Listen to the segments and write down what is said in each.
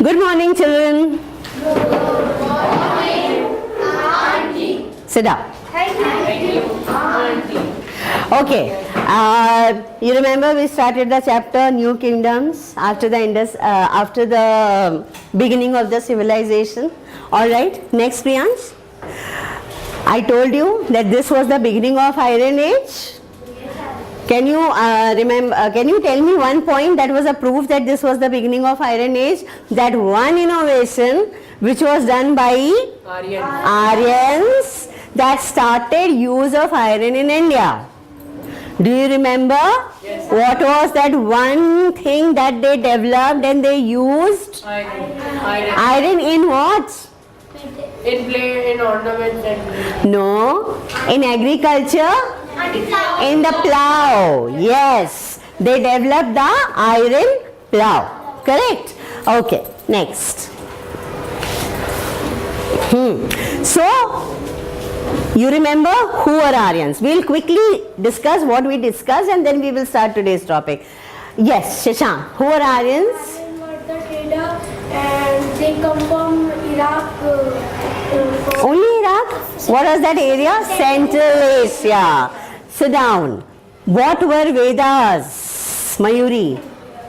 Good morning, children. Good morning, Auntie. Sit down. Thank you, Auntie. Okay. You remember we started the chapter New Kingdoms after the beginning of the civilization. All right. Next, Priyansh. I told you that this was the beginning of Iron Age. Can you remember? Can you tell me one point that was a proof that this was the beginning of Iron Age? That one innovation which was done by Aryans that started use of iron in India. Do you remember? Yes. What was that one thing that they developed and they used? Iron in what? In ornaments and... No. In agriculture? In the plow. Yes. They developed the iron plow. Correct? Okay. Next. So, you remember who are Aryans? We'll quickly discuss what we discussed and then we will start today's topic. Yes, Shashank. Who are Aryans? Aryan were the trader and they come from Iraq. Only Iraq? What was that area? Central Asia. Sit down. What were Vedas? Mayuri.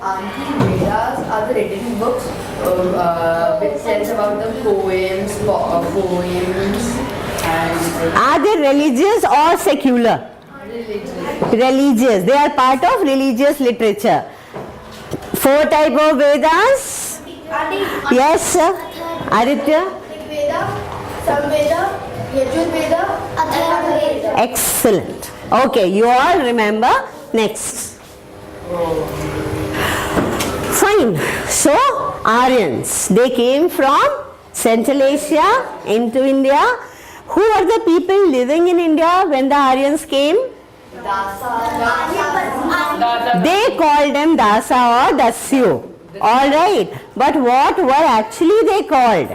Auntie, Vedas are the written books which tells about the poems and... Are they religious or secular? Religious. They are part of religious literature. 4 type of Vedas? Yes, sir. Aditya? Veda, Samveda, Yajurveda, Atharvaveda. Excellent. Okay, you all remember. Next. Fine. So, Aryans, they came from Central Asia into India. Who are the people living in India when the Aryans came? They called them Dasa or Dasyu. Alright. But what were actually they called?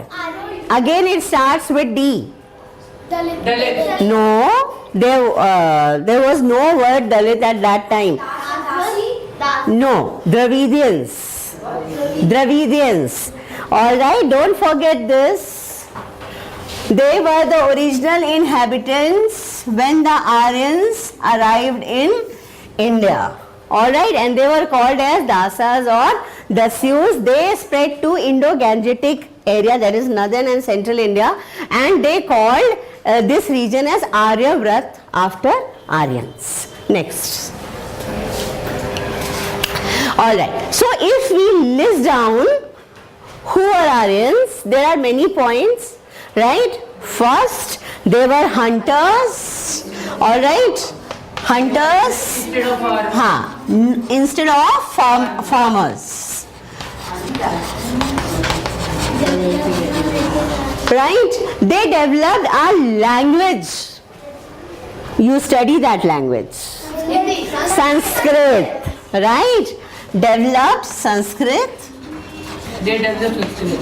Again it starts with D. Dalit. No, there was no word Dalit at that time. No, Dravidians. Dravidians. Alright, don't forget this. They were the original inhabitants when the Aryans arrived in India. Alright, and they were called as Dasas or Dasyus. They spread to Indo-Gangetic area, that is northern and central India, and they called this region as Aryavrat after Aryans. Next. Alright, so if we list down who are Aryans, there are many points. Right? First, they were hunters. Alright? Hunters. Instead of farmers. Right? They developed a language. You study that language. Sanskrit. Right? Developed Sanskrit. They developed Sanskrit.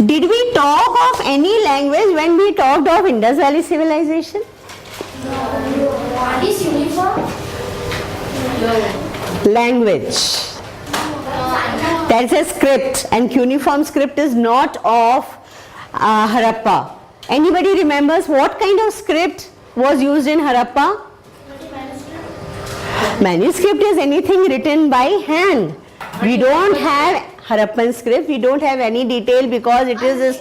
Did we talk of any language when we talked of Indus Valley civilization? What is uniform? Language. That's a script, and cuneiform script is not of Harappa. Anybody remembers what kind of script was used in Harappa? Manuscript is anything written by hand. We don't have Harappan script, we don't have any detail because it is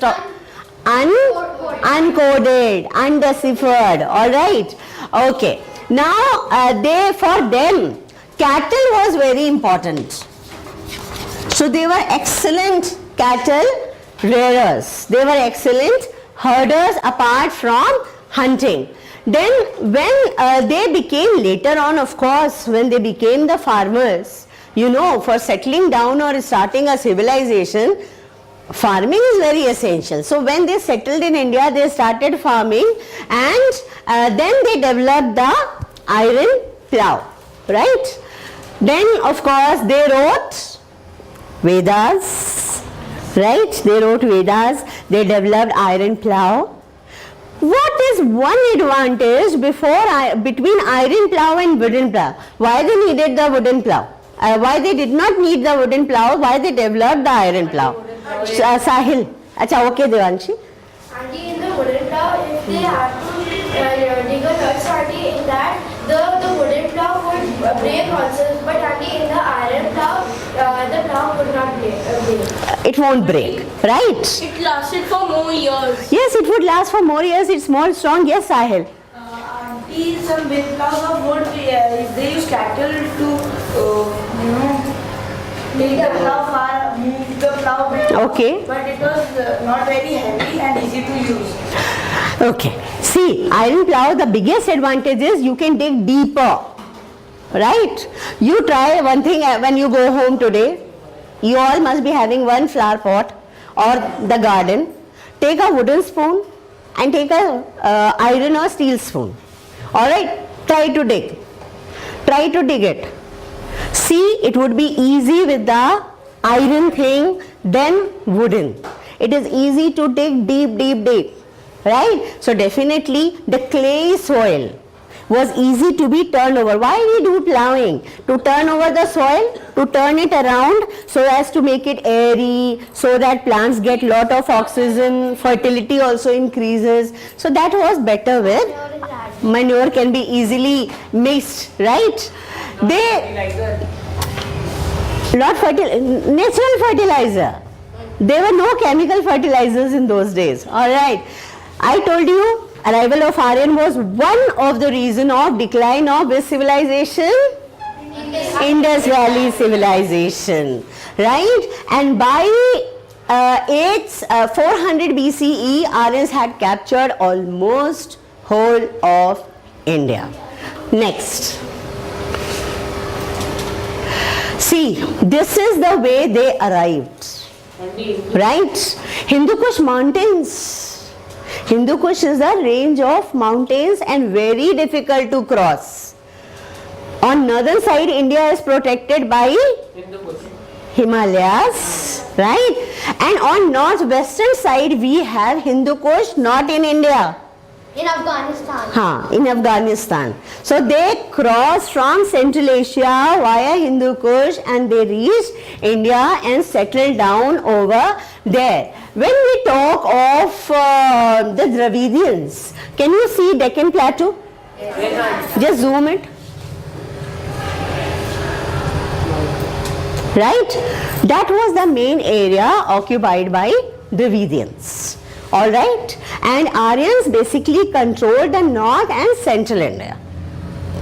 uncoded, undeciphered. Alright? Okay. Now, for them, cattle was very important. So, they were excellent cattle rearers. They were excellent herders apart from hunting. Then, when they became later on, of course, when they became the farmers, you know, for settling down or starting a civilization, farming is very essential. So when they settled in India, they started farming, and then they developed the iron plow, right? Then of course they wrote Vedas, right? They wrote Vedas, they developed iron plow. What is one advantage between iron plow and wooden plow? Why they needed the wooden plow? why they did not need the wooden plow, why they developed the iron plow? Sahil. Acha, okay, Devanshi. Auntie, in the wooden plow, if they had to dig a hut, auntie, in that the wooden plow would break also. But auntie, in the iron plow, the plow would not break. It won't break, right? It lasted for more years. Yes, it would last for more years. It's more strong. Yes, Sahil. Auntie, some big plows of wood, they use cattle to, take the plow far, move the plow bit. Okay. But it was not very heavy and easy to use. Okay. See, iron plow, the biggest advantage is you can dig deeper. Right? You try one thing when you go home today. You all must be having one flower pot or the garden. Take a wooden spoon and take a iron or steel spoon. Alright? Try to dig. Try to dig it. See, it would be easy with the iron thing than wooden. It is easy to dig deep. Right? So definitely the clay soil was easy to be turned over. Why we do plowing? To turn over the soil, to turn it around so as to make it airy, so that plants get lot of oxygen, fertility also increases. So that was better with manure can be easily mixed, right? Natural fertilizer. There were no chemical fertilizers in those days. Alright. I told you arrival of Aryan was one of the reason of decline of this civilization? Indus Valley civilization. Right? And by 400 BCE, Aryans had captured almost whole of India. Next. See, this is the way they arrived. Right? Hindu Kush mountains. Hindu Kush is a range of mountains and very difficult to cross. On northern side, India is protected by Himalayas, right? And on northwestern side, we have Hindu Kush, not in India. In Afghanistan. In Afghanistan. So they crossed from Central Asia via Hindu Kush and they reached India and settled down over there. When we talk of the Dravidians, can you see Deccan Plateau? Yes. Just zoom it. Right? That was the main area occupied by Dravidians. Alright? And Aryans basically controlled the north and central India.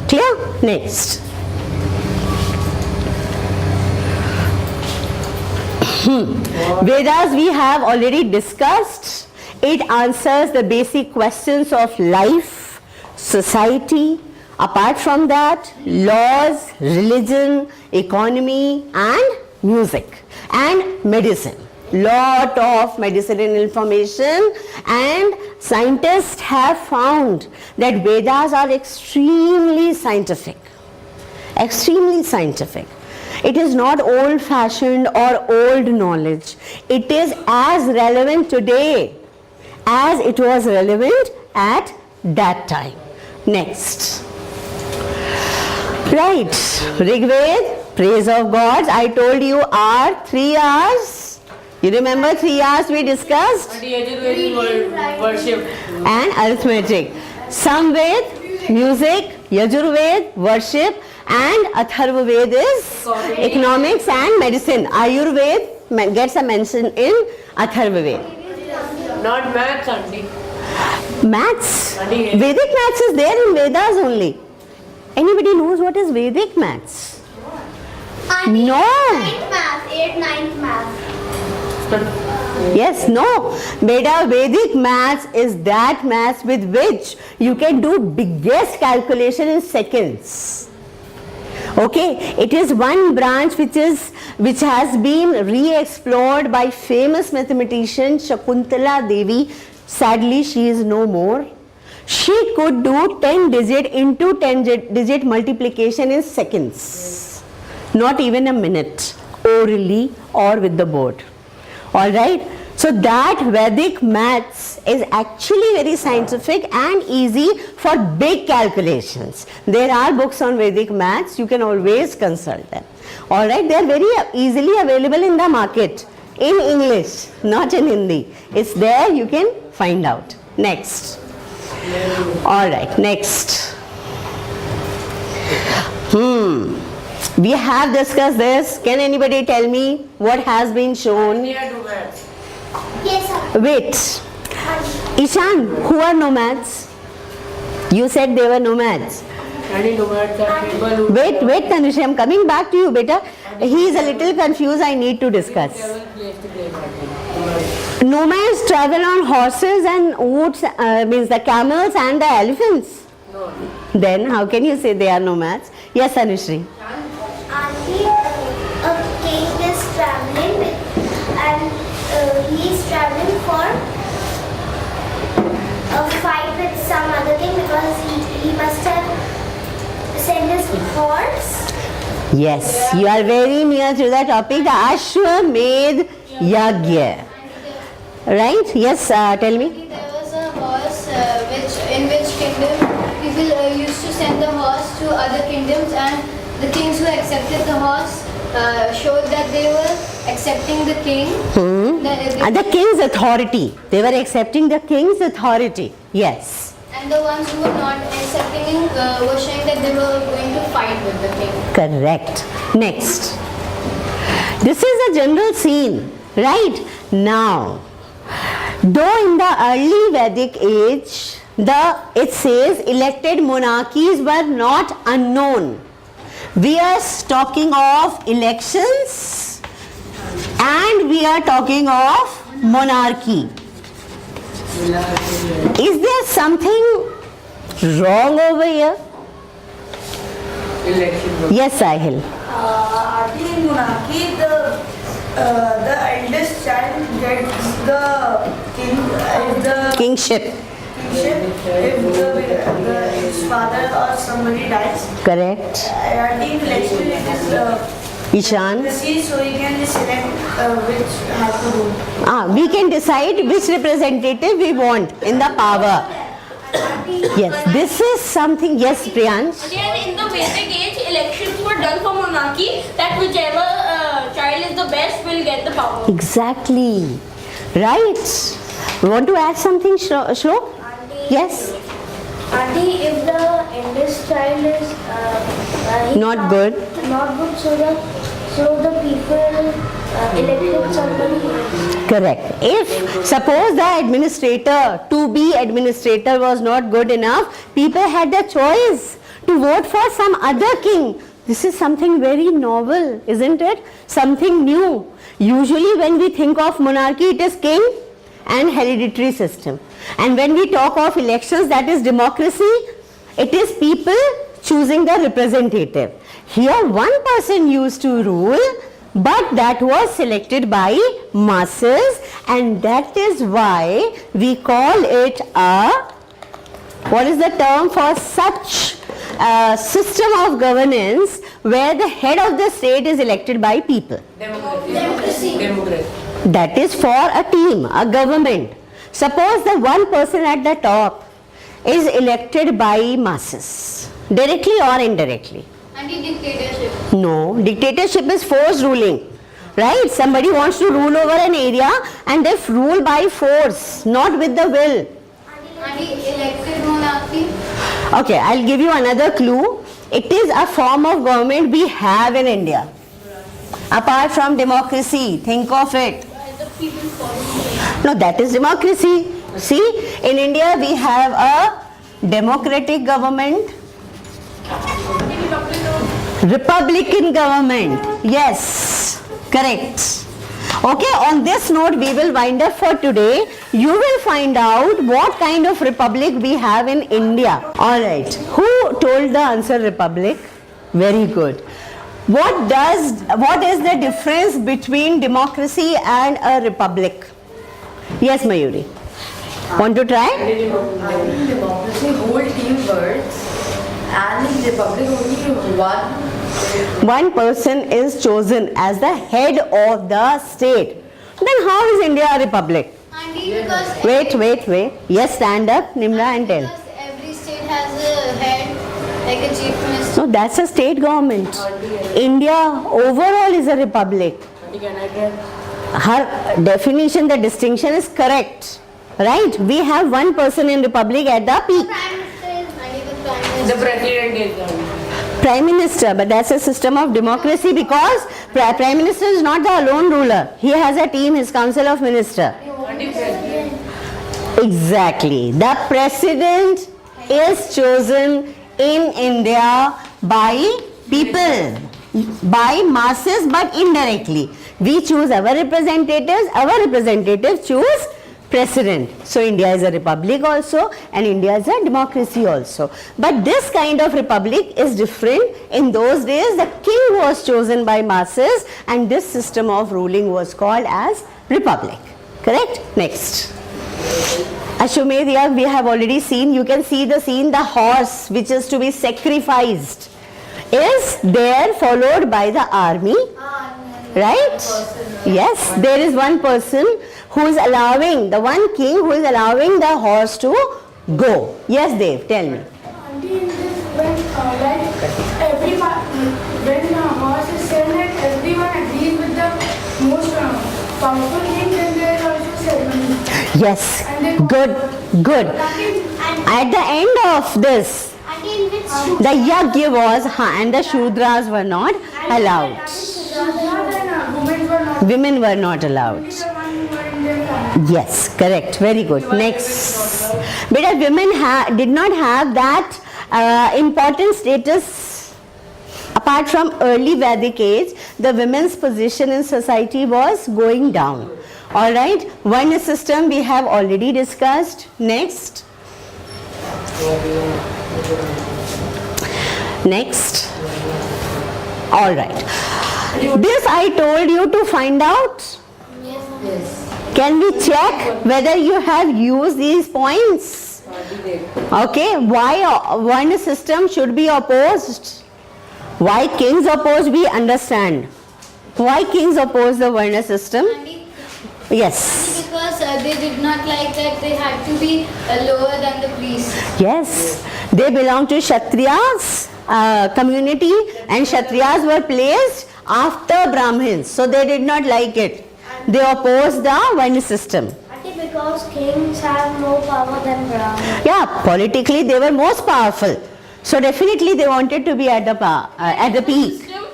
Clear? Next. Vedas we have already discussed. It answers the basic questions of life, society. Apart from that, laws, religion, economy and music and medicine. Lot of medicinal information, and scientists have found that Vedas are extremely scientific. Extremely scientific. It is not old-fashioned or old knowledge. It is as relevant today as it was relevant at that time. Next. Right. Rigved, praise of gods, I told you are 3 hours. You remember 3 hours we discussed? Worship. And arithmetic. Samved, music, Yajurved, worship, and Atharvaved is economics and medicine. Ayurved gets a mention in Atharvaved. Not maths, auntie. Maths? Vedic maths is there in Vedas only. Anybody knows what is Vedic maths? No. 8th math. Yes, no. Vedic maths is that maths with which you can do biggest calculation in seconds. Okay, it is one branch which has been re-explored by famous mathematician Shakuntala Devi. Sadly, she is no more. She could do 10 digit into 10 digit multiplication in seconds. Not even a minute, orally or with the board. Alright, So that Vedic maths is actually very scientific and easy for big calculations. There are books on Vedic maths, you can always consult them. Alright, they are very easily available in the market in English, not in Hindi. It's there, you can find out. Next. Alright, next. We have discussed this. Can anybody tell me what has been shown? Nomads. Yes, sir. Wait. Ishan, who are nomads? You said they were nomads. Any nomads are people who Wait, Tanushi, I'm coming back to you, beta. He is a little confused. I need to discuss. Nomads travel on horses and utes, means the camels and the elephants. No. Then how can you say they are nomads? Yes, Anushri. Auntie, a king is traveling and he is traveling for a fight with some other king because he must have sent his horse. Yes, you are very near to the topic, the Ashwamedh Yagya. Right? Yes, tell me. There was a horse in which kingdom people used to send the horse to other kingdoms, and the kings who accepted the horse showed that they were accepting the king. And the king's authority. They were accepting the king's authority. Yes. And the ones who were not accepting him were showing that they were going to fight with the king. Correct. Next. This is a general scene. Right? Now, though in the early Vedic age, it says elected monarchies were not unknown. We are talking of elections and we are talking of monarchy. Is there something wrong over here? election. Yes, Sahil. I think in monarchy, the eldest child gets the king, the Kingship. kingship. If his father or somebody dies, Correct. I think election it is Ishan. so he can just select which has to rule. We can decide which representative we want in the power. Yes, this is something. Yes, Priyansh. Again, in the Vedic age, elections were done for monarchy, that whichever child is the best will get the power. Exactly. Right. Want to add something, Shlo? Yes. Auntie, if the eldest child is Not good. not good, so the people elected somebody else. Correct. If suppose the administrator, to be administrator was not good enough, people had the choice to vote for some other king. This is something very novel, isn't it? Something new. Usually when we think of monarchy, it is king and hereditary system. And when we talk of elections, that is democracy, it is people choosing the representative. Here one person used to rule, but that was selected by masses, and that is why we call it a, what is the term for such a system of governance where the head of the state is elected by people. Democracy. That is for a team, a government. Suppose the one person at the top is elected by masses, directly or indirectly. Anti-dictatorship. No, dictatorship is forced ruling, right? Somebody wants to rule over an area and they rule by force, not with the will. Anti-elected monarchy. Okay, I'll give you another clue. It is a form of government we have in India. Apart from democracy, think of it. No, that is democracy. See, in India we have a democratic government, Republican government. Yes, correct. Okay, on this note we will wind up for today. You will find out what kind of republic we have in India. Alright, who told the answer republic? Very good. What is the difference between democracy and a republic? Yes, Mayuri. Want to try? I think democracy whole team works, and in republic only one. One person is chosen as the head of the state. Then how is India a republic? Auntie, because Wait. Yes, stand up, Nimra, and tell. because every state has a head, like a chief minister. No, that's a state government. India overall is a republic. Her definition, the distinction is correct. Right? We have one person in republic at the peak. Prime Minister is Auntie, the Prime Minister. The president is Prime Minister, but that's a system of democracy because Prime Minister is not the alone ruler. He has a team, his council of minister. Exactly. The president is chosen in India by people, by masses, but indirectly. We choose our representatives choose president. So India is a republic also and India is a democracy also. But this kind of republic is different. In those days the king was chosen by masses and this system of ruling was called as republic. Correct? Next. Ashwamedh, we have already seen, you can see the scene, the horse which is to be sacrificed is there followed by the army. Right? Yes, there is one person who is allowing, the one king who is allowing the horse to go. Yes, Dev, tell me. Auntie, in this, when the horse is said that everyone agrees with the most powerful king, then there is also ceremony. Yes, good. At the end of this, Auntie, in which the yagya was, and the shudras were not allowed. Women were not allowed. Yes, correct. Very good. Next. But women did not have that important status. Apart from early Vedic age, the women's position in society was going down. Alright, Varna system we have already discussed. Next. Alright. This I told you to find out. Can we check whether you have used these points? Okay, why one system should be opposed? Why kings oppose, we understand. Why kings oppose the Varna system? Auntie, Yes. because they did not like that they had to be lower than the priests. Yes. They belong to Kshatriyas community and Kshatriyas were placed after Brahmins. So they did not like it. They opposed the Varna system. Auntie, because kings have more power than Brahmins. Yeah, politically they were most powerful. So definitely they wanted to be at the peak. System,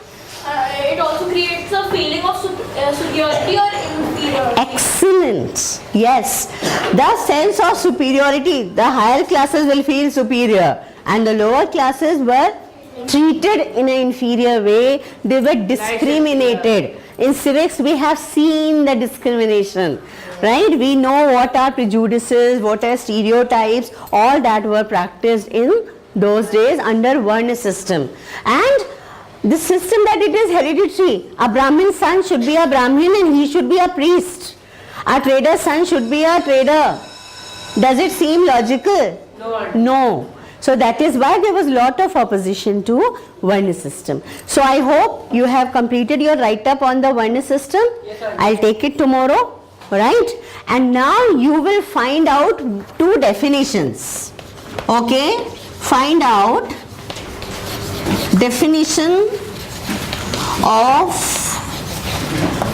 it also creates a feeling of superiority or inferiority. Excellent. Yes. The sense of superiority. The higher classes will feel superior and the lower classes were treated in an inferior way. They were discriminated. In civics we have seen the discrimination. Right? We know what are prejudices, what are stereotypes, all that were practiced in those days under Varna system. And the system that it is hereditary. A Brahmin son should be a Brahmin and he should be a priest. A trader's son should be a trader. Does it seem logical? No. So that is why there was lot of opposition to Varna system. So I hope you have completed your write-up on the Varna system. I'll take it tomorrow. Right? And now you will find out two definitions. Okay? Find out definition of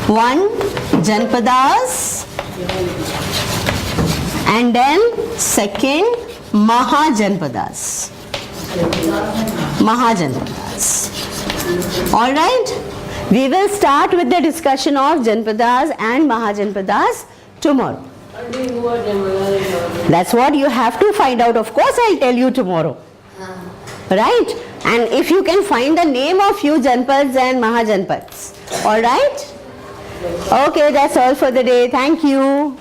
one Janpadas and then second Mahajanpadas. Alright, we will start with the discussion of Janpadas and Mahajanpadas tomorrow. That's what you have to find out. Of course, I'll tell you tomorrow. Right? And if you can find the name of few Janpads and Mahajanpads. Alright? Okay, that's all for the day. Thank you.